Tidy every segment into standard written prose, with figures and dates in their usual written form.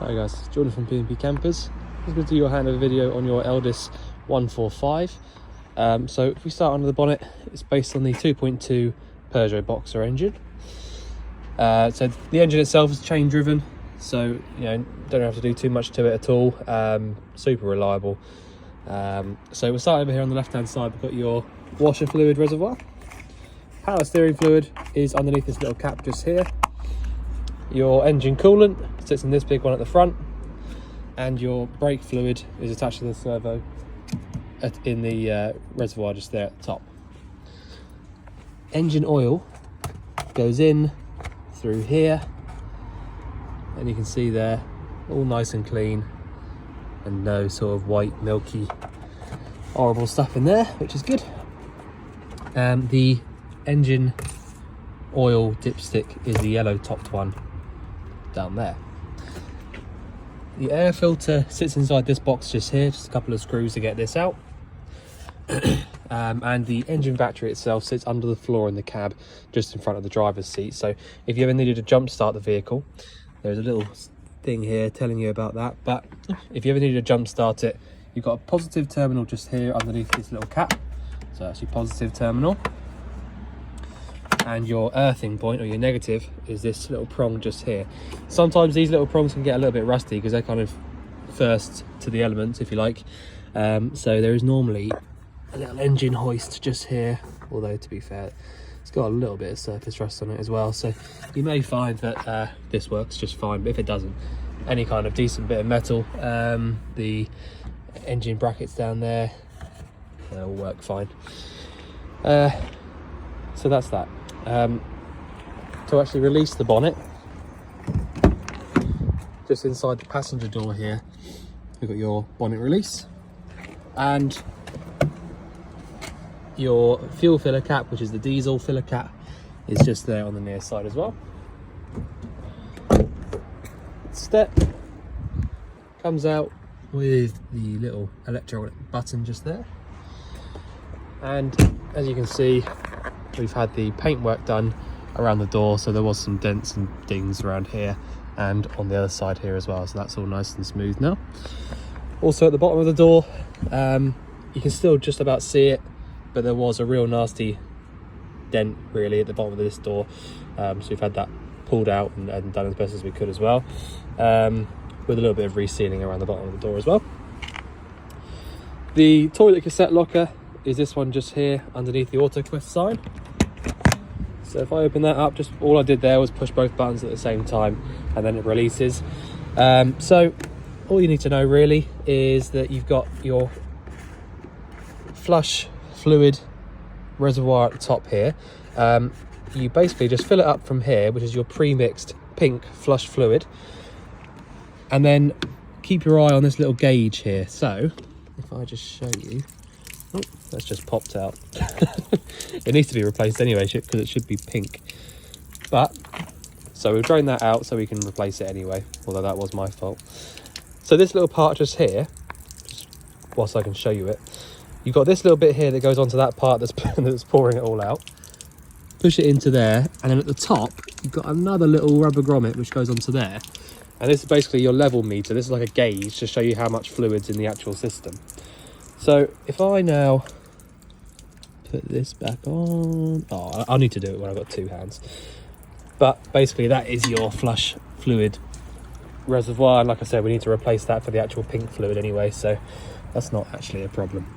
Hi guys, it's Jordan from P&P Campers. I'm going to do your handover video on your Eldest 145. So if we start under the bonnet, it's based on the 2.2 Peugeot Boxer engine. So the engine itself is chain driven, so don't have to do too much to it at all. Super reliable. So we'll start over here on the left hand side. We've got your washer fluid reservoir. Power steering fluid is underneath this little cap just here. Your engine coolant sits in this big one at the front, and your brake fluid is attached to the servo in the reservoir just there at the top. Engine oil goes in through here, and you can see there, all nice and clean, and no sort of white, milky, horrible stuff in there, which is good. The engine oil dipstick is the yellow topped one down there. The air filter sits inside this box just here, just a couple of screws to get this out. And the engine battery itself sits under the floor in the cab just in front of the driver's seat. So if you ever needed to jump start the vehicle, there's a little thing here telling you about that. But if you ever needed to jump start it, you've got a positive terminal just here underneath this little cap. So that's your positive terminal. And your earthing point, or your negative, is this little prong just here. Sometimes these little prongs can get a little bit rusty because they're kind of first to the elements, if you like. So there is normally a little engine hoist just here, although to be fair, it's got a little bit of surface rust on it as well. So you may find that this works just fine, but if it doesn't, any kind of decent bit of metal, the engine brackets down there, they'll work fine. So that's that. To actually release the bonnet, just inside the passenger door here, you've got your bonnet release, and your fuel filler cap, which is the diesel filler cap, is just there on the near side as well. Step comes out with the little electronic button just there, and as you can see, we've had the paintwork done around the door, so there was some dents and dings around here and on the other side here as well, so that's all nice and smooth now. Also at the bottom of the door, you can still just about see it, but there was a real nasty dent really at the bottom of this door, so we've had that pulled out and done as best as we could as well, with a little bit of resealing around the bottom of the door as well. The toilet cassette locker is this one just here underneath the Autoquest sign. So if I open that up, just all I did there was push both buttons at the same time, and then it releases. So all you need to know really is that you've got your flush fluid reservoir at the top here. You basically just fill it up from here, which is your pre-mixed pink flush fluid, and then keep your eye on this little gauge here. So if I just show you, oh, that's just popped out. It needs to be replaced anyway because it should be pink. But so we'll drain that out so we can replace it anyway, although that was my fault. So this little part just here, just whilst I can show you it, you've got this little bit here that goes onto that part that's pouring it all out. Push it into there, and then at the top you've got another little rubber grommet which goes onto there, and this is basically your level meter. This is like a gauge to show you how much fluid's in the actual system. So if I now put this back on, I'll need to do it when I've got two hands. But basically that is your flush fluid reservoir, and like I said, we need to replace that for the actual pink fluid anyway, so that's not actually a problem.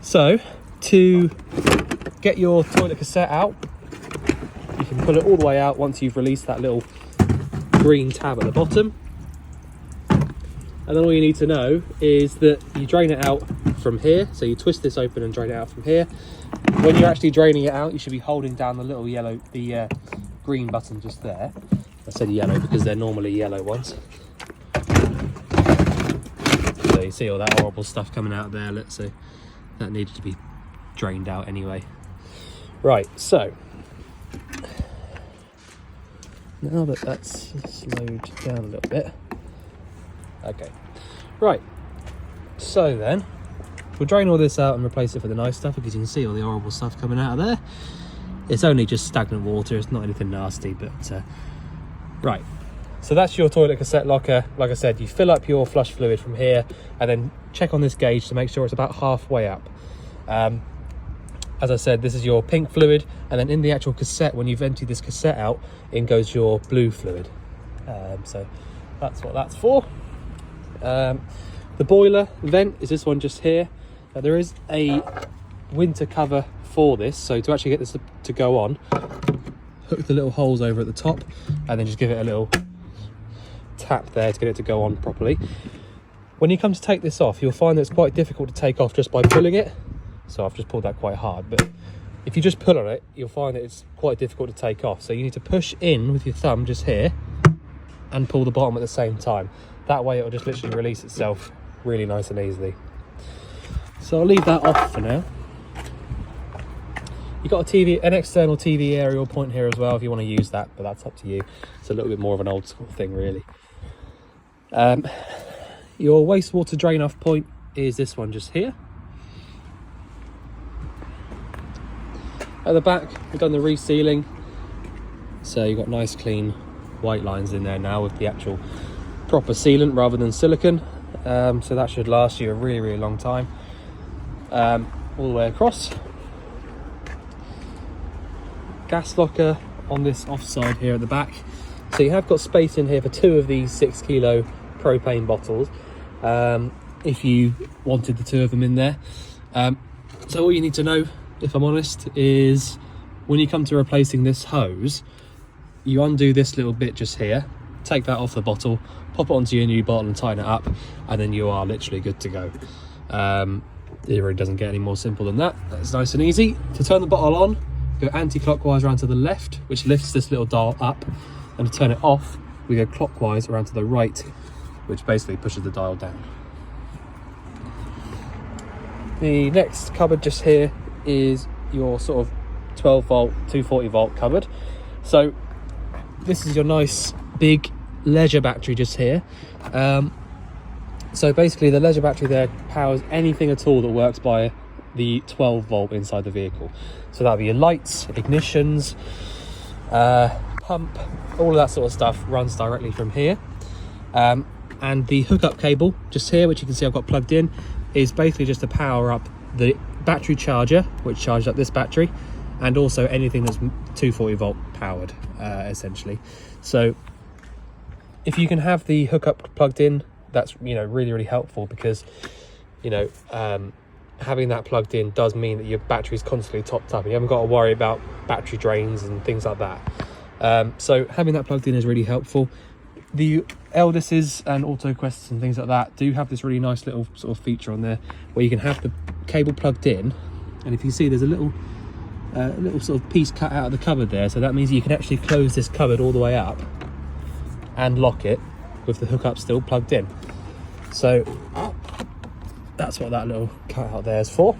So to get your toilet cassette out, you can pull it all the way out once you've released that little green tab at the bottom. And then all you need to know is that you drain it out from here. So you twist this open and drain it out from here. When you're actually draining it out, you should be holding down the little yellow, the green button just there. I said yellow because they're normally yellow ones. So you see all that horrible stuff coming out of there. Let's see, that needed to be drained out anyway. Right, so now that that's slowed down a little bit. Okay, right, so then we'll drain all this out and replace it for the nice stuff, because you can see all the horrible stuff coming out of there. It's only just stagnant water, it's not anything nasty, but right, So that's your toilet cassette locker. Like I said, you fill up your flush fluid from here and then check on this gauge to make sure it's about halfway up. As I said, this is your pink fluid, and then in the actual cassette, when you've emptied this cassette out, in goes your blue fluid. So that's what that's for. The boiler vent is this one just here. There is a winter cover for this, so to actually get this to go on, hook the little holes over at the top and then just give it a little tap there to get it to go on properly. When you come to take this off, you'll find that it's quite difficult to take off just by pulling it. So I've just pulled that quite hard, but if you just pull on it, you'll find that it's quite difficult to take off. So you need to push in with your thumb just here and pull the bottom at the same time. That way it'll just literally release itself really nice and easily. So I'll leave that off for now. You've got an external TV aerial point here as well if you want to use that, but that's up to you. It's a little bit more of an old school thing really. Your wastewater drain off point is this one just here. At the back, we've done the resealing. So you've got nice clean white lines in there now with the actual proper sealant rather than silicone. So that should last you a really, really long time. All the way across. Gas locker on this offside here at the back. So you have got space in here for 2 of these 6 kilo propane bottles. If you wanted the 2 of them in there. So all you need to know, if I'm honest, is when you come to replacing this hose, you undo this little bit just here, take that off the bottle, pop it onto your new bottle and tighten it up, and then you are literally good to go. It really doesn't get any more simple than that. That's nice and easy. To turn the bottle on, go anti-clockwise around to the left, which lifts this little dial up, and to turn it off, we go clockwise around to the right, which basically pushes the dial down. The next cupboard just here is your sort of 12 volt 240 volt cupboard. So this is your nice big leisure battery just here. So basically the leisure battery there powers anything at all that works by the 12 volt inside the vehicle. So that'll be your lights, ignitions, pump, all of that sort of stuff runs directly from here. And the hookup cable just here, which you can see I've got plugged in, is basically just to power up the battery charger, which charges up this battery, and also anything that's 240 volt powered, essentially. So if you can have the hookup plugged in, that's, you know, really, really helpful, because, you know, having that plugged in does mean that your battery is constantly topped up and you haven't got to worry about battery drains and things like that. So having that plugged in is really helpful. The Eldises and Autoquests and things like that do have this really nice little sort of feature on there where you can have the cable plugged in, and if you see, there's a little sort of piece cut out of the cupboard there, so that means you can actually close this cupboard all the way up and lock it with the hookup still plugged in. So that's what that little cut out there is for.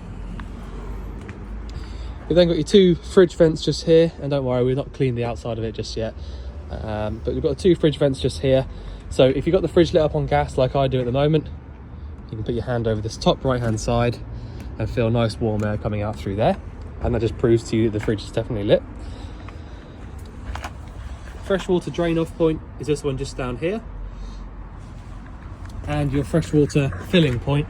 You've then got your 2 fridge vents just here, and don't worry, we've not cleaned the outside of it just yet. But we've got 2 fridge vents just here. So if you've got the fridge lit up on gas like I do at the moment, you can put your hand over this top right hand side and feel nice warm air coming out through there, and that just proves to you that the fridge is definitely lit. Freshwater drain off point is this one just down here, and your freshwater filling point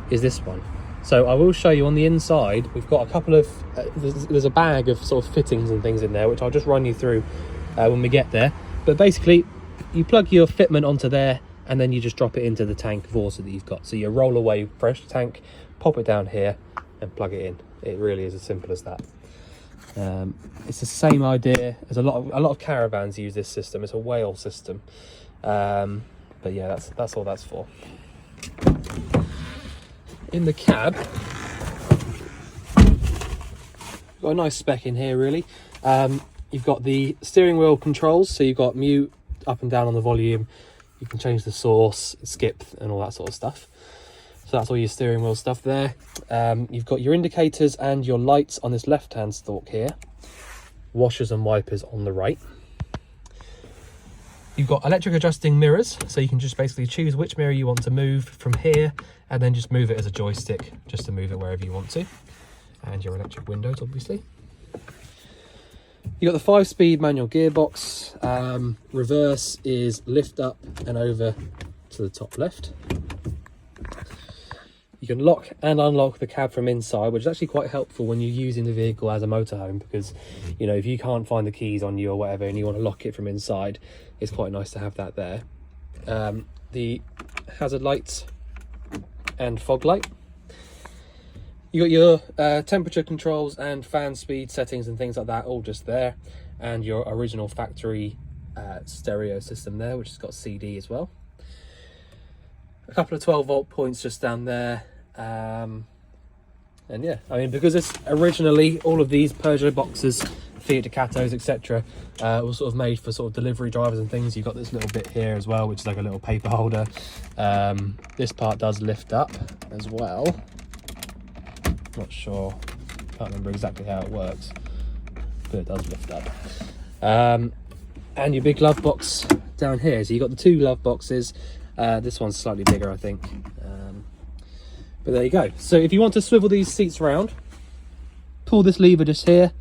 is this one. So I will show you on the inside, we've got a couple of there's a bag of sort of fittings and things in there, which I'll just run you through when we get there. But basically you plug your fitment onto there and then you just drop it into the tank of water that you've got. So you roll away fresh tank, pop it down here and plug it in. It really is as simple as that. It's the same idea as a lot of caravans use this system. It's a whale system, but yeah, that's all that's for. In the cab, we've got a nice spec in here really. You've got the steering wheel controls, so you've got mute, up and down on the volume. You can change the source, skip, and all that sort of stuff. So that's all your steering wheel stuff there. You've got your indicators and your lights on this left-hand stalk here. Washers and wipers on the right. You've got electric adjusting mirrors, so you can just basically choose which mirror you want to move from here, and then just move it as a joystick, just to move it wherever you want to. And your electric windows, obviously. You got the 5-speed manual gearbox. Reverse is lift up and over to the top left. You can lock and unlock the cab from inside, which is actually quite helpful when you're using the vehicle as a motorhome, because, you know, if you can't find the keys on you or whatever and you want to lock it from inside, it's quite nice to have that there. The hazard lights and fog light. You got your temperature controls and fan speed settings and things like that, all just there, and your original factory stereo system there, which has got CD as well. A couple of 12-volt points just down there, and yeah, I mean, because it's originally all of these Peugeot boxes, Fiat Ducatos, etc., were sort of made for sort of delivery drivers and things. You've got this little bit here as well, which is like a little paper holder. This part does lift up as well. Not sure, can't remember exactly how it works, but it does lift up. And your big glove box down here. So you've got the 2 glove boxes. This one's slightly bigger, I think, but there you go. So if you want to swivel these seats around, pull this lever just here,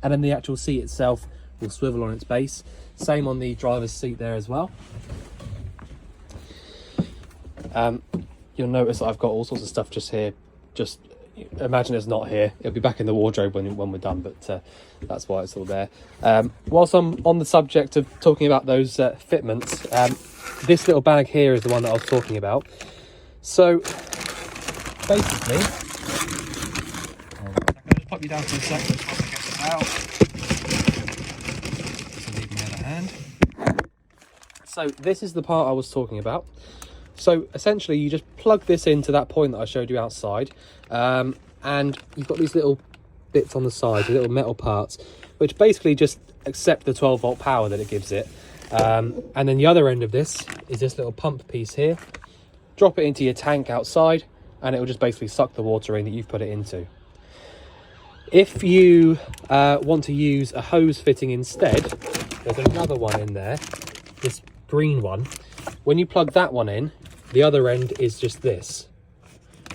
and then the actual seat itself will swivel on its base. Same on the driver's seat there as well. You'll notice that I've got all sorts of stuff just here. Just imagine it's not here. It'll be back in the wardrobe when we're done, but that's why it's all there. Whilst I'm on the subject of talking about those fitments, this little bag here is the one that I was talking about. So basically, I'll just pop you down for a second while I get this out. So leave my other hand. So this is the part I was talking about. So essentially you just plug this into that point that I showed you outside, and you've got these little bits on the side, little metal parts, which basically just accept the 12-volt power that it gives it. And then the other end of this is this little pump piece here. Drop it into your tank outside and it will just basically suck the water in that you've put it into. If you want to use a hose fitting instead, there's another one in there, this green one. When you plug that one in, the other end is just this.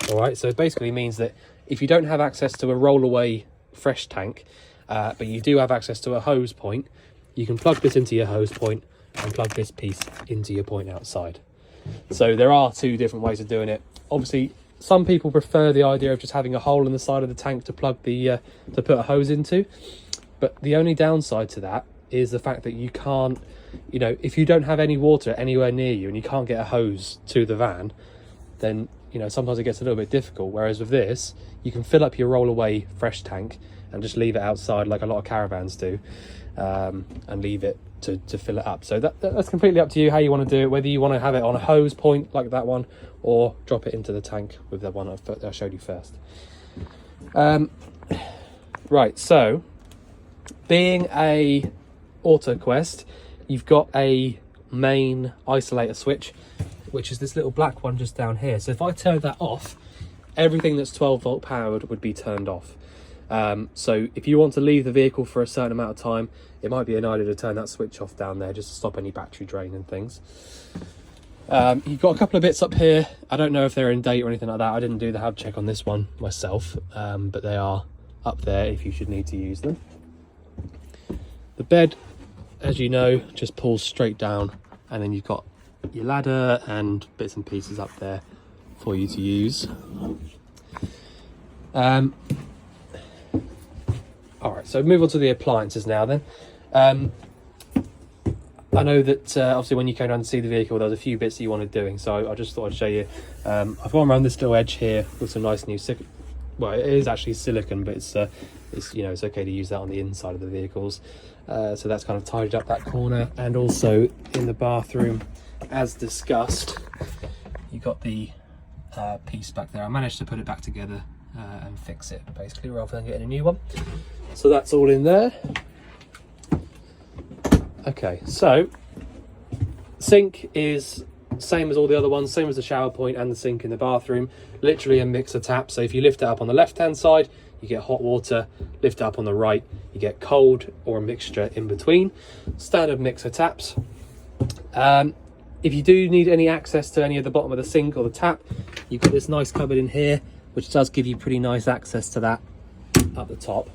All right, so it basically means that if you don't have access to a roll-away fresh tank, but you do have access to a hose point, you can plug this into your hose point and plug this piece into your point outside. So there are 2 different ways of doing it. Obviously, some people prefer the idea of just having a hole in the side of the tank to plug the to put a hose into, but the only downside to that is the fact that you can't, you know, if you don't have any water anywhere near you and you can't get a hose to the van, then, you know, sometimes it gets a little bit difficult. Whereas with this, you can fill up your roll-away fresh tank and just leave it outside like a lot of caravans do, and leave it to fill it up. So that's completely up to you how you want to do it, whether you want to have it on a hose point like that one or drop it into the tank with the one I showed you first. Right, so being a Autoquest, you've got a main isolator switch, which is this little black one just down here. So if I turn that off, everything that's 12-volt powered would be turned off. So if you want to leave the vehicle for a certain amount of time, it might be an idea to turn that switch off down there just to stop any battery drain and things. You've got a couple of bits up here. I don't know if they're in date or anything like that. I didn't do the hub check on this one myself, but they are up there if you should need to use them. The bed, as you know, just pulls straight down, and then you've got your ladder and bits and pieces up there for you to use. All right, so move on to the appliances now then. I know that obviously when you came down to see the vehicle, there was a few bits that you wanted doing, so I just thought I'd show you. I've gone around this little edge here with some nice new well, it is actually silicone, but it's you know, it's okay to use that on the inside of the vehicles. So that's kind of tidied up that corner, and also in the bathroom, as discussed, you've got the piece back there. I managed to put it back together and fix it basically rather than getting a new one. So that's all in there. Okay, so sink is same as all the other ones, same as the shower point and the sink in the bathroom, literally a mixer tap. So if you lift it up on the left hand side, you get hot water. Lift it up on the right, you get cold or a mixture in between. Standard mixer taps. If you do need any access to any of the bottom of the sink or the tap, you've got this nice cupboard in here, which does give you pretty nice access to that up the top.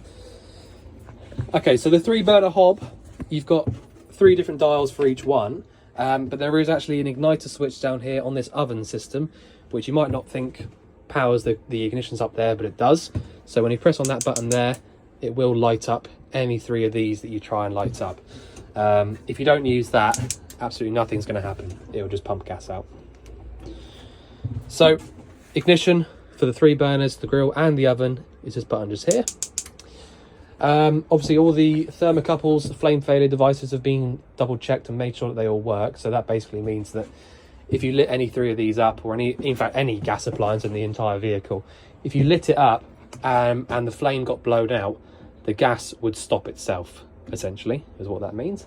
Okay, so the 3-burner hob, you've got 3 different dials for each one, but there is actually an igniter switch down here on this oven system, which you might not think powers the ignitions up there, but it does. So when you press on that button there, it will light up any 3 of these that you try and light up. If you don't use that, absolutely nothing's going to happen. It will just pump gas out. So ignition for the 3 burners, the grill and the oven is this button just here. Obviously all the thermocouples, flame failure devices have been double checked and made sure that they all work. So that basically means that if you lit any 3 of these up, or in fact any gas appliance in the entire vehicle, if you lit it up and the flame got blown out, the gas would stop itself, essentially, is what that means.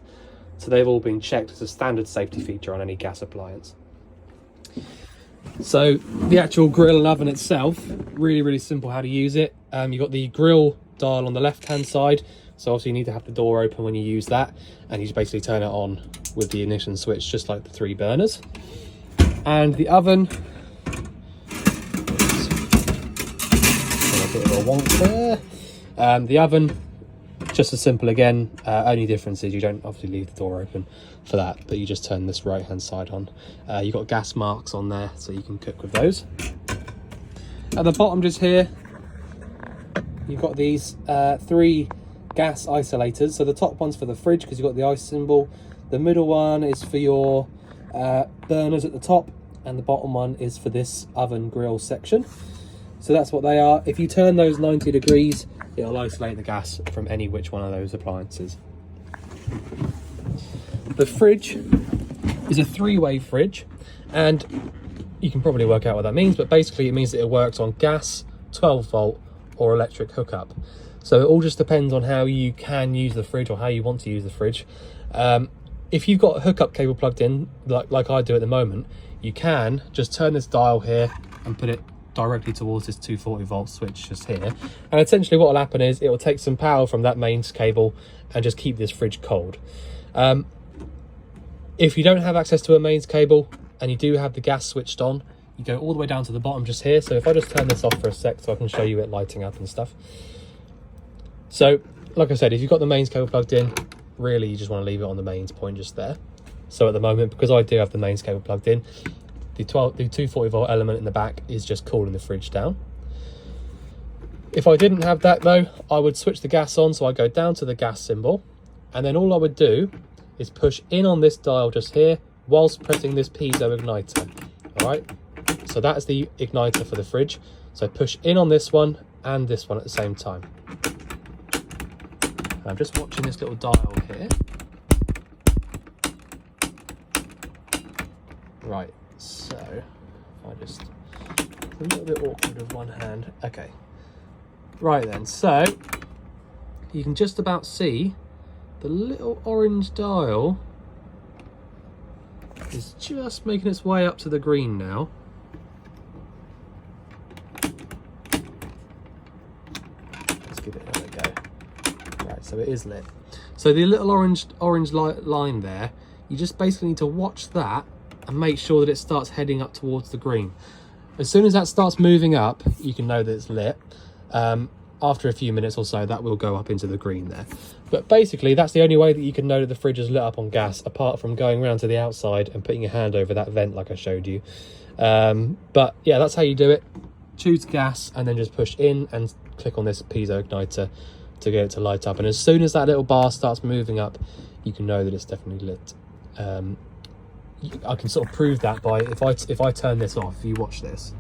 So they've all been checked as a standard safety feature on any gas appliance. So the actual grill and oven itself, really simple how to use it. You've got the grill dial on the left hand side, so obviously you need to have the door open when you use that, and you just basically turn it on with the ignition switch, just like the 3 burners. And the oven, a bit of a wonk there. The oven, just as simple again, only difference is you don't obviously leave the door open for that, but you just turn this right hand side on. You've got gas marks on there, so you can cook with those. At the bottom just here, you've got these 3 gas isolators. So the top one's for the fridge because you've got the ice symbol. The middle one is for your burners at the top, and the bottom one is for this oven grill section. So that's what they are. If you turn those 90 degrees, it'll isolate the gas from any which one of those appliances. The fridge is a 3-way fridge, and you can probably work out what that means, but basically it means that it works on gas, 12 volt or electric hookup. So it all just depends on how you can use the fridge or how you want to use the fridge. If you've got a hookup cable plugged in, like I do at the moment, you can just turn this dial here and put it directly towards this 240 volt switch just here. And essentially what will happen is it will take some power from that mains cable and just keep this fridge cold. If you don't have access to a mains cable and you do have the gas switched on, you go all the way down to the bottom just here. So if I just turn this off for a sec so I can show you it lighting up and stuff. So like I said, if you've got the mains cable plugged in, really you just want to leave it on the mains point just there. So at the moment, because I do have the mains cable plugged in, the 240 volt element in the back is just cooling the fridge down. If I didn't have that though, I would switch the gas on. So I go down to the gas symbol, and then all I would do is push in on this dial just here whilst pressing this piezo igniter. All right, so that's the igniter for the fridge. So push in on this one and this one at the same time. I'm just watching this little dial here. Right, so if I just, a little bit awkward with one hand. Okay, right then, so you can just about see the little orange dial is just making its way up to the green now. Let's give it another go. Right, so it is lit. So the little orange line there, you just basically need to watch that and make sure that it starts heading up towards the green. As soon as that starts moving up, you can know that it's lit. After a few minutes or so, that will go up into the green there. But basically, that's the only way that you can know that the fridge is lit up on gas, apart from going around to the outside and putting your hand over that vent like I showed you. But yeah, that's how you do it. Choose gas and then just push in and click on this piezo igniter to get it to light up. And as soon as that little bar starts moving up, you can know that it's definitely lit. I can sort of prove that by if I turn this off. If you watch this,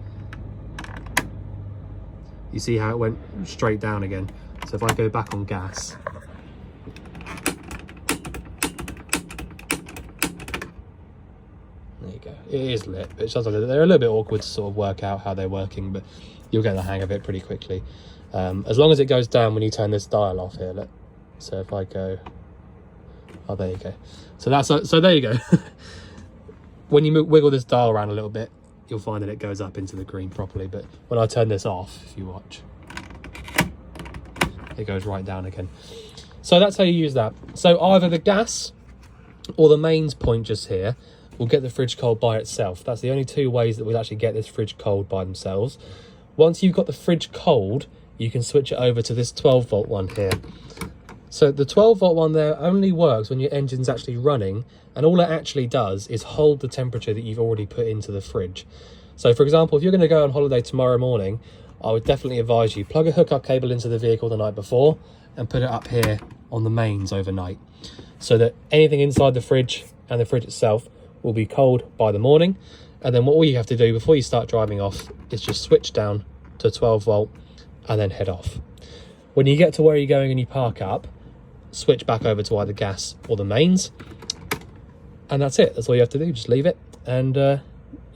you see how it went straight down again. So if I go back on gas, there you go, it is lit. They're a little bit awkward to sort of work out how they're working, but you'll get the hang of it pretty quickly. As long as it goes down when you turn this dial off here, look. So if I go, oh, there you go. So there you go. When you wiggle this dial around a little bit, you'll find that it goes up into the green properly. But when I turn this off, if you watch, it goes right down again. So that's how you use that. So either the gas or the mains point just here will get the fridge cold by itself. That's the only 2 ways that we'll actually get this fridge cold by themselves. Once you've got the fridge cold, you can switch it over to this 12 volt one here. So the 12-volt one there only works when your engine's actually running, and all it actually does is hold the temperature that you've already put into the fridge. So for example, if you're going to go on holiday tomorrow morning, I would definitely advise you plug a hookup cable into the vehicle the night before and put it up here on the mains overnight, so that anything inside the fridge and the fridge itself will be cold by the morning. And then all you have to do before you start driving off is just switch down to 12 volt and then head off. When you get to where you're going and you park up, switch back over to either gas or the mains, and that's it. That's all you have to do. Just leave it, and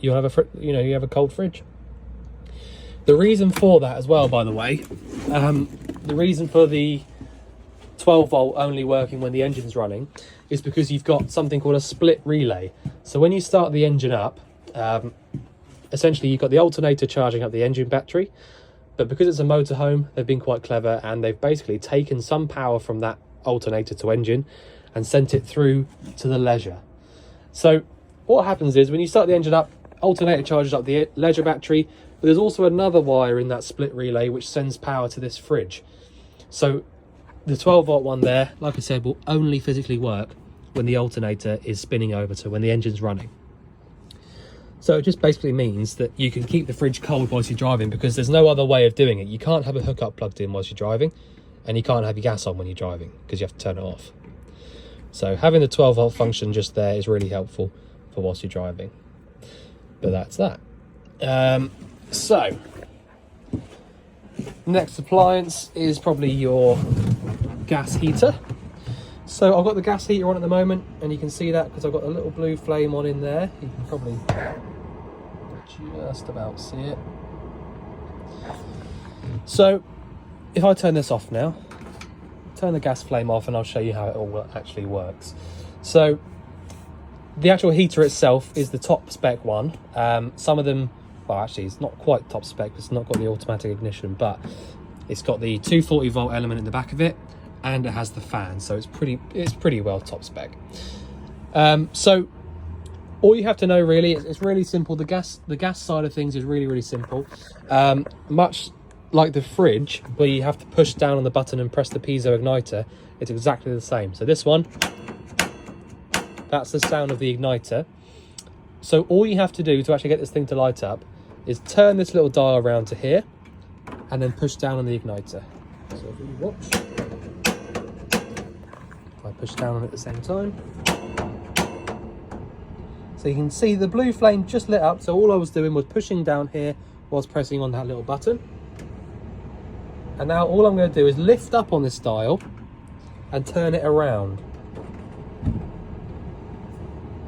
you'll have you have a cold fridge. The reason for that as well, by the way, the reason for the 12 volt only working when the engine's running is because you've got something called a split relay. So when you start the engine up, essentially you've got the alternator charging up the engine battery, but because it's a motorhome, they've been quite clever and they've basically taken some power from that alternator to engine and sent it through to the leisure. So what happens is when you start the engine up, alternator charges up the leisure battery, but there's also another wire in that split relay which sends power to this fridge. So the 12 volt one there, like I said, will only physically work when the alternator is spinning over, to when the engine's running. So it just basically means that you can keep the fridge cold whilst you're driving, because there's no other way of doing it. You can't have a hookup plugged in whilst you're driving, and you can't have your gas on when you're driving because you have to turn it off. So having the 12 volt function just there is really helpful for whilst you're driving. But that's that. So next appliance is probably your gas heater. So I've got the gas heater on at the moment, and you can see that because I've got a little blue flame on in there. You can probably just about see it. So if I turn this off now, turn the gas flame off, and I'll show you how it all actually works. So the actual heater itself is the top spec one. Some of them, well, actually it's not quite top spec because it's not got the automatic ignition, but it's got the 240 volt element in the back of it, and it has the fan, so it's pretty well top spec. So all you have to know really is it's really simple. The gas side of things is really simple. Much like the fridge, where you have to push down on the button and press the piezo igniter, it's exactly the same. So this one, that's the sound of the igniter. So all you have to do to actually get this thing to light up is turn this little dial around to here and then push down on the igniter. So if you watch, I push down on it at the same time. So you can see the blue flame just lit up. So all I was doing was pushing down here whilst pressing on that little button. And now all I'm going to do is lift up on this dial and turn it around.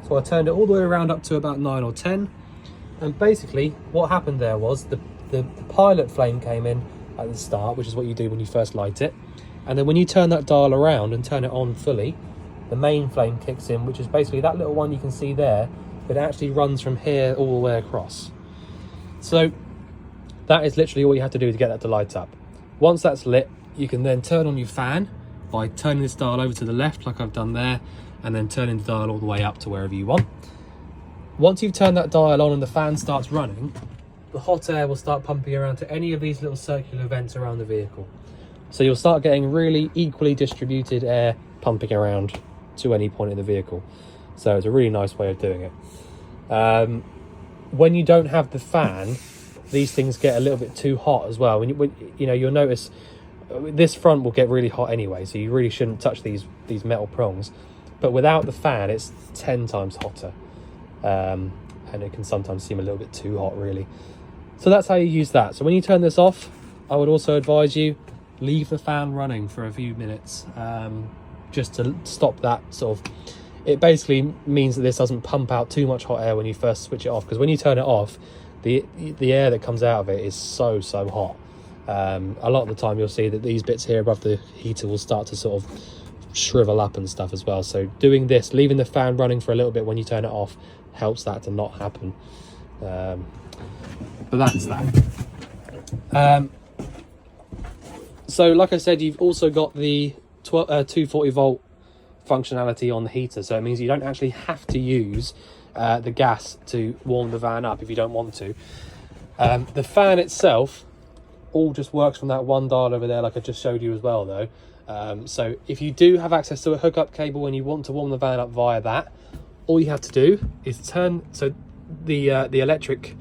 So I turned it all the way around up to about 9 or 10. And basically what happened there was the pilot flame came in at the start, which is what you do when you first light it. And then when you turn that dial around and turn it on fully, the main flame kicks in, which is basically that little one you can see there, but it actually runs from here all the way across. So that is literally all you have to do to get that to light up. Once that's lit, you can then turn on your fan by turning this dial over to the left like I've done there, and then turning the dial all the way up to wherever you want. Once you've turned that dial on and the fan starts running, the hot air will start pumping around to any of these little circular vents around the vehicle. So you'll start getting really equally distributed air pumping around to any point in the vehicle. So it's a really nice way of doing it. When you don't have the fan, these things get a little bit too hot as well. You'll notice this front will get really hot anyway, so you really shouldn't touch these metal prongs. But without the fan, it's 10 times hotter. And it can sometimes seem a little bit too hot, really. So that's how you use that. So when you turn this off, I would also advise you leave the fan running for a few minutes, just to stop that sort of. It basically means that this doesn't pump out too much hot air when you first switch it off, because when you turn it off, the air that comes out of it is so hot. A lot of the time you'll see that these bits here above the heater will start to sort of shrivel up and stuff as well. So doing this, leaving the fan running for a little bit when you turn it off, helps that to not happen. But that's that. So like I said, you've also got the 240 volt functionality on the heater, so it means you don't actually have to use the gas to warm the van up if you don't want to. The fan itself all just works from that one dial over there, like I just showed you as well though. So if you do have access to a hookup cable and you want to warm the van up via that, all you have to do is turn, so the electric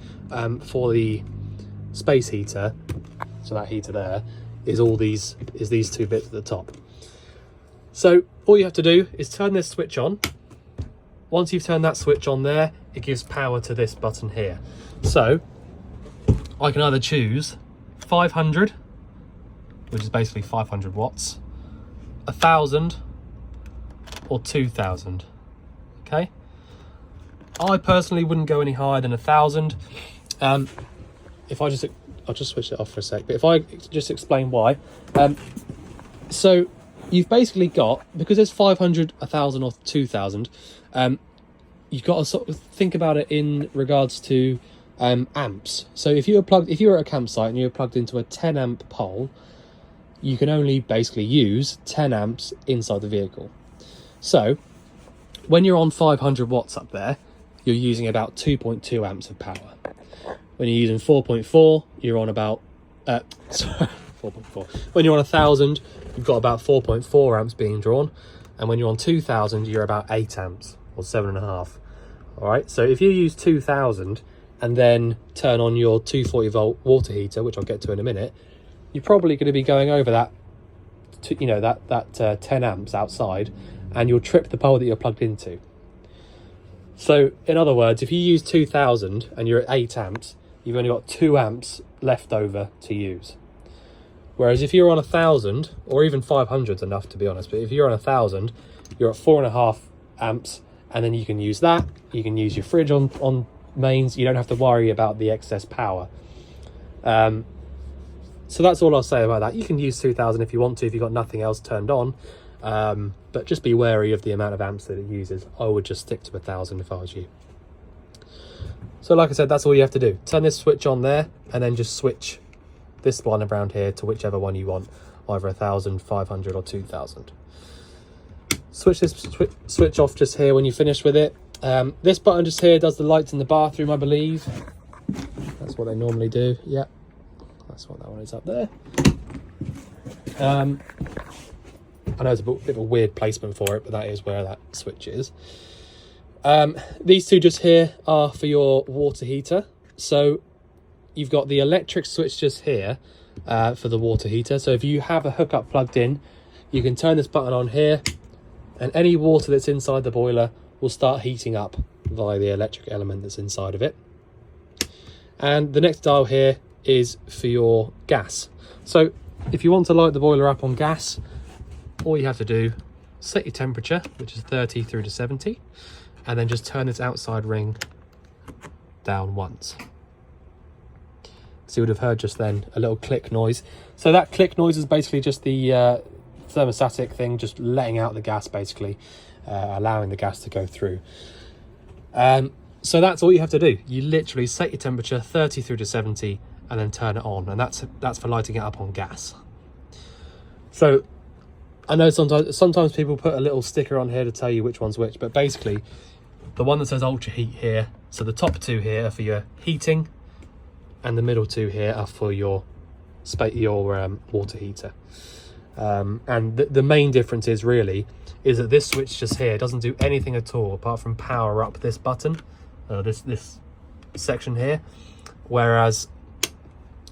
for the space heater, so that heater there, is these two bits at the top. So all you have to do is turn this switch on. Once you've turned that switch on there, it gives power to this button here. So I can either choose 500, which is basically 500 watts, 1000 or 2000. Okay, I personally wouldn't go any higher than 1000. If I'll just switch it off for a sec, but if I just explain why. So you've basically got, because there's 500, 1000 or 2000, you've got to sort of think about it in regards to amps. So if you were at a campsite and you were plugged into a 10 amp pole, you can only basically use 10 amps inside the vehicle. So when you're on 500 watts up there, you're using about 2.2 amps of power. When you're using 4.4, you're on about 4.4. When you're on 1000, you've got about 4.4 amps being drawn, and when you're on 2000, you're about 8 amps or 7.5. All right, so if you use 2000 and then turn on your 240 volt water heater, which I'll get to in a minute, you're probably going to be going over that, that 10 amps outside, and you'll trip the pole that you're plugged into. So in other words, if you use 2000 and you're at 8 amps, you've only got 2 amps left over to use. Whereas if you're on 1000, or even 500's enough to be honest, but if you're on 1000, you're at 4.5 amps, and then you can use that. You can use your fridge on mains. You don't have to worry about the excess power. So that's all I'll say about that. You can use 2000 if you want to, if you've got nothing else turned on. But just be wary of the amount of amps that it uses. I would just stick to 1000 if I was you. So like I said, that's all you have to do. Turn this switch on there, and then just switch this one around here to whichever one you want, either 1000, 500 or 2000. Switch this switch off just here when you finish with it. This button just here does the lights in the bathroom, I believe. That's what they normally do. Yeah, that's what that one is up there. I know it's a bit of a weird placement for it, but that is where that switch is. These two just here are for your water heater. So you've got the electric switch just here for the water heater. So if you have a hookup plugged in, you can turn this button on here, and any water that's inside the boiler will start heating up via the electric element that's inside of it. And the next dial here is for your gas. So if you want to light the boiler up on gas, all you have to do, set your temperature, which is 30 through to 70, and then just turn this outside ring down once. So you would have heard just then a little click noise. So that click noise is basically just the thermostatic thing, just letting out the gas, basically, allowing the gas to go through. So that's all you have to do. You literally set your temperature 30 through to 70 and then turn it on, and that's for lighting it up on gas. So I know sometimes people put a little sticker on here to tell you which one's which, but basically the one that says ultra heat here, so the top two here are for your heating, and the middle two here are for your water heater. And the main difference is that this switch just here doesn't do anything at all apart from power up this button, this section here, whereas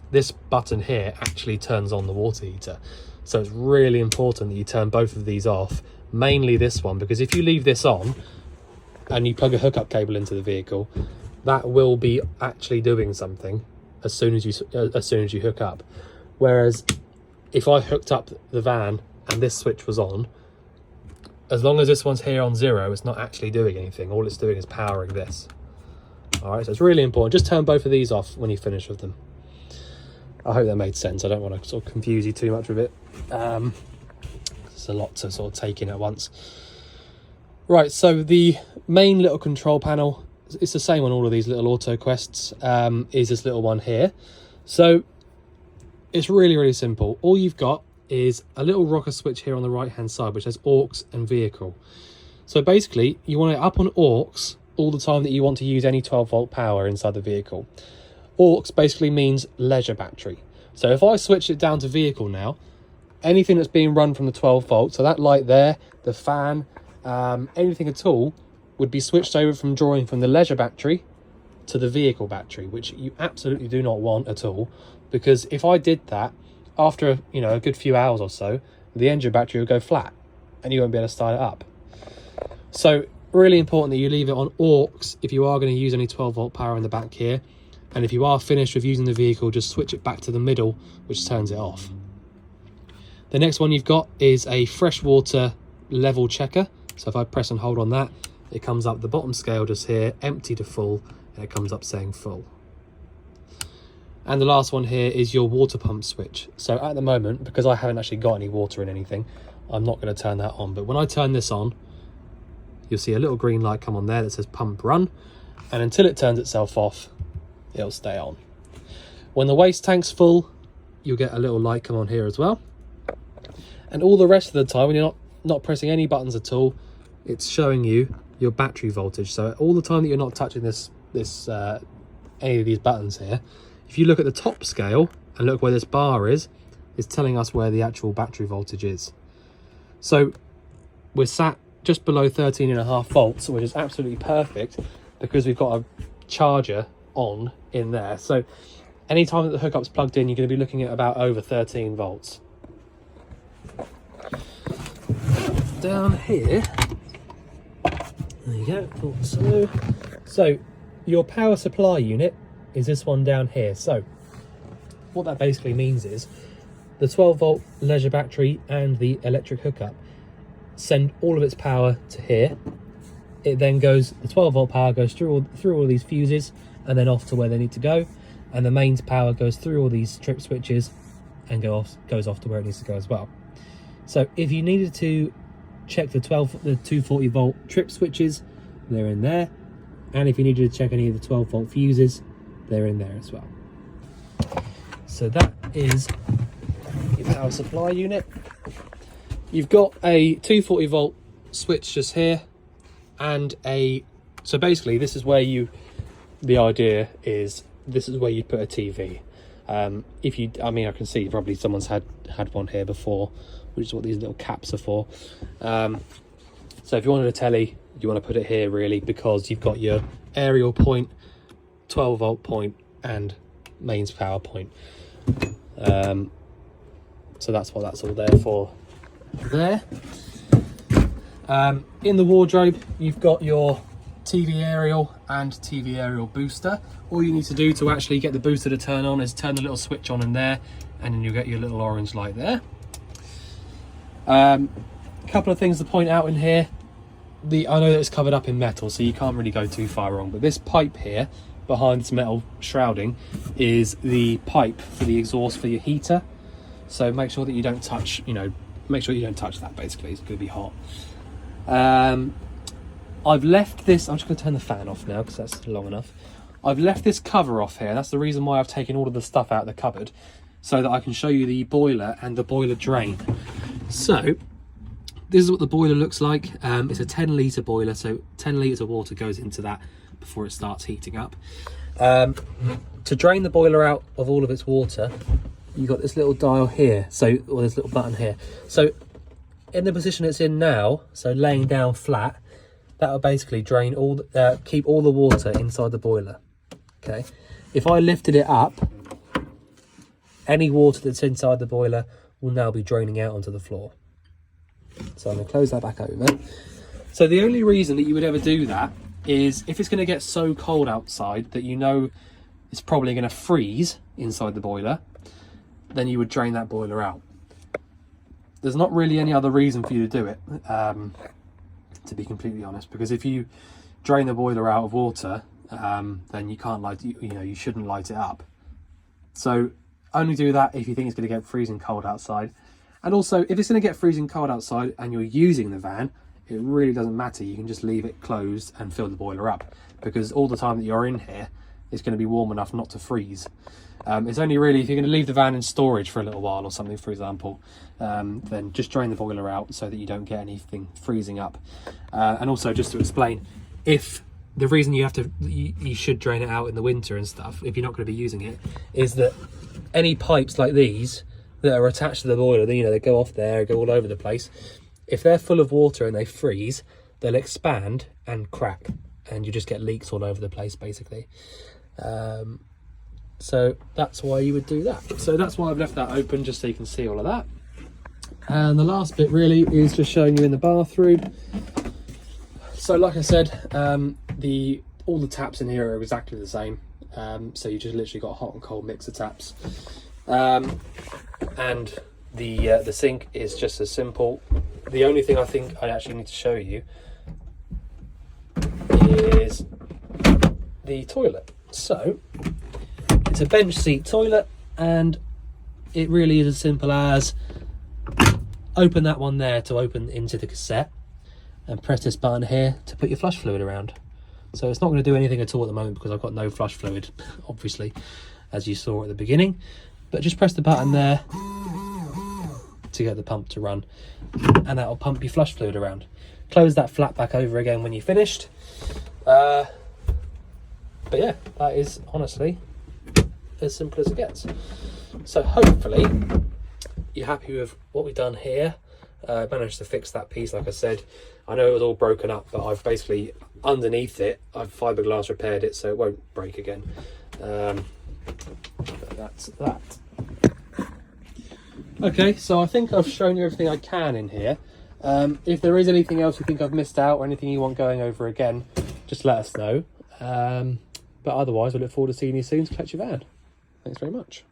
this button here actually turns on the water heater. So it's really important that you turn both of these off, mainly this one, because if you leave this on and you plug a hookup cable into the vehicle, that will be actually doing something as soon as you hook up. Whereas if I hooked up the van and this switch was on, as long as this one's here on 0, it's not actually doing anything. All it's doing is powering this. All right, so it's really important. Just turn both of these off when you finish with them. I hope that made sense. I don't want to sort of confuse you too much with it. It's a lot to sort of take in at once. Right, so the main little control panel, it's the same on all of these little Autoquests, is this little one here. So it's really, really simple. All you've got is a little rocker switch here on the right hand side, which says aux and vehicle. So basically you want it up on aux all the time that you want to use any 12 volt power inside the vehicle. Aux basically means leisure battery. So if I switch it down to vehicle now, anything that's being run from the 12 volt, so that light there, the fan, anything at all, would be switched over from drawing from the leisure battery to the vehicle battery, which you absolutely do not want at all, because if I did that, after a good few hours or so, the engine battery would go flat and you won't be able to start it up. So really important that you leave it on aux if you are going to use any 12 volt power in the back here, and if you are finished with using the vehicle, just switch it back to the middle, which turns it off. The next one you've got is a freshwater level checker. So if I press and hold on that, it comes up the bottom scale just here, empty to full, and it comes up saying full. And the last one here is your water pump switch. So at the moment, because I haven't actually got any water in anything, I'm not going to turn that on. But when I turn this on, you'll see a little green light come on there that says pump run. And until it turns itself off, it'll stay on. When the waste tank's full, you'll get a little light come on here as well. And all the rest of the time, when you're not pressing any buttons at all, it's showing you your battery voltage. So all the time that you're not touching any of these buttons here, if you look at the top scale and look where this bar is, it's telling us where the actual battery voltage is. So we're sat just below 13.5 volts, which is absolutely perfect because we've got a charger on in there. So anytime that the hookup's plugged in, you're going to be looking at about over 13 volts. Down here, there you go. So your power supply unit is this one down here. So what that basically means is the 12 volt leisure battery and the electric hookup send all of its power to here. It then goes, the 12 volt power goes through all these fuses and then off to where they need to go, and the mains power goes through all these trip switches and goes off to where it needs to go as well. So if you needed to check the 240 volt trip switches, they're in there, and if you needed to check any of the 12 volt fuses, they're in there as well. So that is your power supply unit. You've got a 240 volt switch just here, and so basically this is where the idea is, this is where you put a TV. I can see probably someone's had one here before, which is what these little caps are for. So if you wanted a telly, you want to put it here really, because you've got your aerial point, 12 volt point, and mains power point. So that's what that's all there for there. In the wardrobe, you've got your TV aerial and TV aerial booster. All you need to do to actually get the booster to turn on is turn the little switch on in there, and then you'll get your little orange light there. A couple of things to point out in here. I know that it's covered up in metal, so you can't really go too far wrong, but this pipe here behind this metal shrouding is the pipe for the exhaust for your heater. So make sure that you don't touch, make sure you don't touch that, basically. It's going to be hot. I've left this, I'm just going to turn the fan off now because that's long enough. I've left this cover off here. That's the reason why I've taken all of the stuff out of the cupboard, so that I can show you the boiler and the boiler drain. So this is what the boiler looks like. It's a 10 litre boiler, so 10 litres of water goes into that before it starts heating up. To drain the boiler out of all of its water, you've got this little dial here, or this little button here. So in the position it's in now, so laying down flat, that will basically drain keep all the water inside the boiler. Okay, if I lifted it up, any water that's inside the boiler will now be draining out onto the floor. So I'm going to close that back over. So the only reason that you would ever do that is if it's going to get so cold outside that it's probably going to freeze inside the boiler, then you would drain that boiler out. There's not really any other reason for you to do it, to be completely honest, because if you drain the boiler out of water, then you can't you shouldn't light it up. So only do that if you think it's going to get freezing cold outside. And also, if it's going to get freezing cold outside and you're using the van, it really doesn't matter. You can just leave it closed and fill the boiler up, because all the time that you're in here, it's going to be warm enough not to freeze. It's only really if you're going to leave the van in storage for a little while or something, for example, then just drain the boiler out so that you don't get anything freezing up. And also, just to explain, if the reason you should drain it out in the winter and stuff, if you're not going to be using it, is that any pipes like these that are attached to the boiler, you know, they go off there, go all over the place. If they're full of water and they freeze, they'll expand and crack, and you just get leaks all over the place, basically. So that's why you would do that. So that's why I've left that open, just so you can see all of that. And the last bit really is just showing you in the bathroom. So like I said, all the taps in here are exactly the same. So you just literally got hot and cold mixer taps. And the sink is just as simple. The only thing I think I actually need to show you is the toilet. So it's a bench seat toilet, and it really is as simple as open that one there to open into the cassette, and press this button here to put your flush fluid around. So it's not going to do anything at all at the moment because I've got no flush fluid, obviously, as you saw at the beginning. But just press the button there to get the pump to run, and that'll pump your flush fluid around. Close that flap back over again when you're finished. But yeah, that is honestly as simple as it gets. So hopefully you're happy with what we've done here. I managed to fix that piece, like I said. I know it was all broken up, but I've basically, underneath it, I've fiberglass repaired it so it won't break again. But that's that. Okay, so I think I've shown you everything I can in here. If there is anything else you think I've missed out, or anything you want going over again, just let us know. But otherwise, I look forward to seeing you soon to collect your van. Thanks very much.